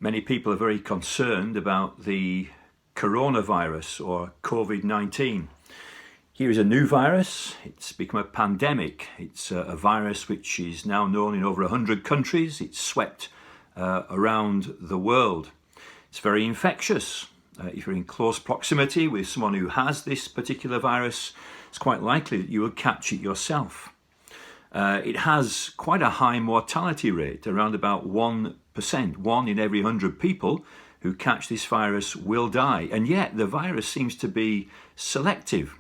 Many people are very concerned about the coronavirus or COVID-19. Here is a new virus. It's become a pandemic. It's a virus which is now known in over 100 countries. It's swept around the world. It's very infectious. If you're in close proximity with someone who has this particular virus, it's quite likely that you will catch it yourself. It has quite a high mortality rate, around about 1%. 1 in every 100 people who catch this virus will die. And yet the virus seems to be selective.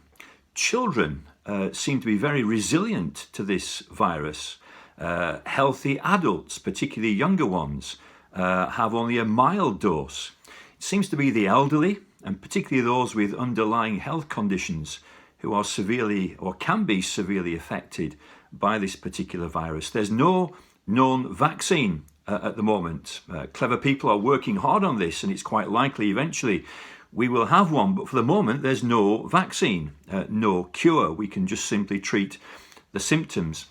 Children seem to be very resilient to this virus. Healthy adults, particularly younger ones, have only a mild dose. It seems to be the elderly, and particularly those with underlying health conditions, who are severely or can be severely affected by this particular virus. There's no known vaccine at the moment. Clever people are working hard on this, and it's quite likely eventually we will have one, but for the moment there's no vaccine, no cure. We can just simply treat the symptoms.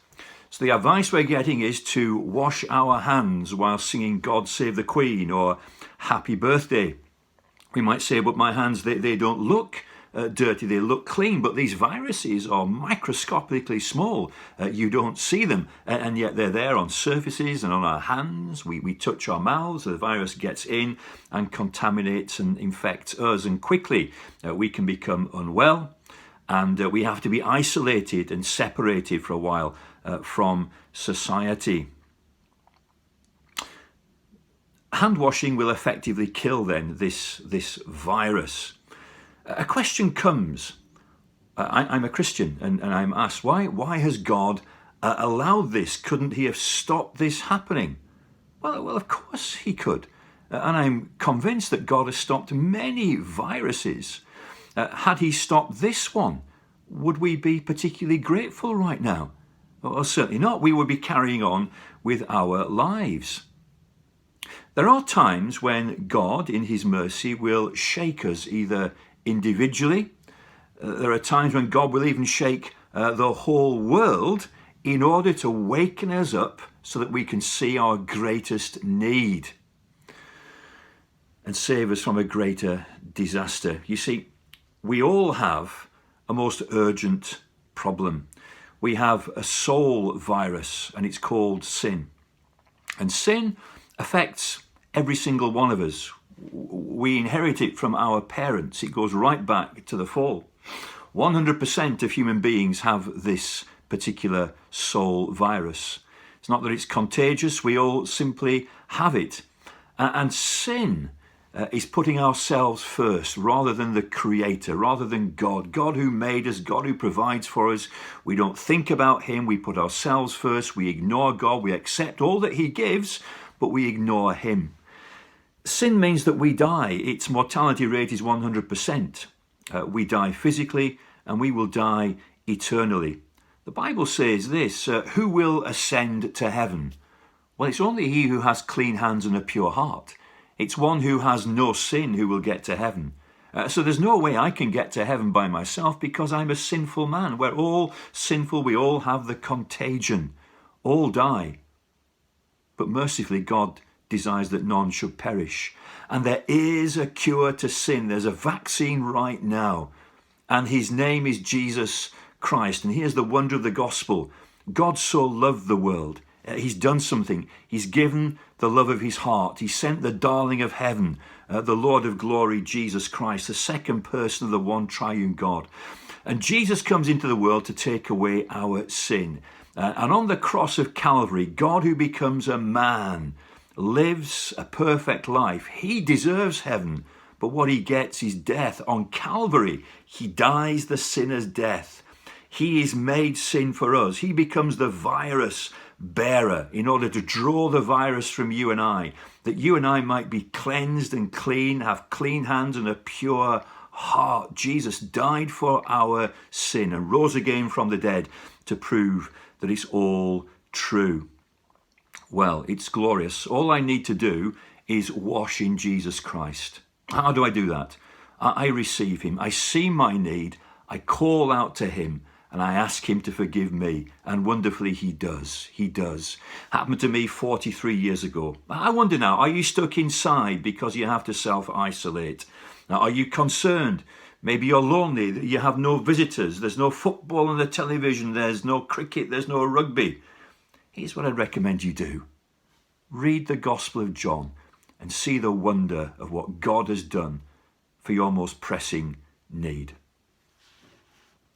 So the advice we're getting is to wash our hands while singing God Save the Queen or Happy Birthday. We might say, but my hands, they don't look dirty, they look clean, but these viruses are microscopically small. You don't see them, and yet they're there on surfaces and on our hands. We touch our mouths, the virus gets in and contaminates and infects us, and quickly we can become unwell, and we have to be isolated and separated for a while from society. Hand washing will effectively kill then this virus. A question comes. I'm a Christian, and I'm asked, why has God allowed this? Couldn't he have stopped this happening? Well, of course he could. And I'm convinced that God has stopped many viruses. Had he stopped this one, would we be particularly grateful right now? Well, certainly not. We would be carrying on with our lives. There are times when God, in his mercy, will shake us either individually. There are times when God will even shake the whole world in order to waken us up so that we can see our greatest need and save us from a greater disaster. You see, we all have a most urgent problem. We have a soul virus, and it's called sin. And sin affects every single one of us. We inherit it from our parents. It goes right back to the fall. 100% of human beings have this particular soul virus. It's not that it's contagious, we all simply have it. And sin is putting ourselves first rather than the Creator, rather than God. God who made us, God who provides for us. We don't think about him, we put ourselves first, we ignore God, we accept all that he gives, but we ignore him. Sin means that we die. Its mortality rate is 100%. We die physically, and we will die eternally. The Bible says this, who will ascend to heaven? Well, it's only he who has clean hands and a pure heart. It's one who has no sin who will get to heaven. So there's no way I can get to heaven by myself because I'm a sinful man. We're all sinful. We all have the contagion. All die. But mercifully, God desires that none should perish. And there is a cure to sin. There's a vaccine right now. And his name is Jesus Christ. And here's the wonder of the gospel. God so loved the world. He's done something. He's given the love of his heart. He sent the darling of heaven, the Lord of glory, Jesus Christ, the second person of the one triune God. And Jesus comes into the world to take away our sin. And on the cross of Calvary, God who becomes a man lives a perfect life. He deserves heaven, but what he gets is death. On Calvary, he dies the sinner's death. He is made sin for us. He becomes the virus bearer in order to draw the virus from you and I, that you and I might be cleansed and clean, have clean hands and a pure heart. Jesus died for our sin and rose again from the dead to prove that it's all true. Well, it's glorious. All I need to do is wash in Jesus Christ. How do I do that? I receive him. I see my need. I call out to him, and I ask him to forgive me, and wonderfully he does. He does. Happened to me 43 years ago. I wonder now, are you stuck inside because you have to self-isolate? Now, are you concerned? Maybe you're lonely, you have no visitors, there's no football on the television, there's no cricket, there's no rugby. Here's what I'd recommend you do. Read the Gospel of John and see the wonder of what God has done for your most pressing need.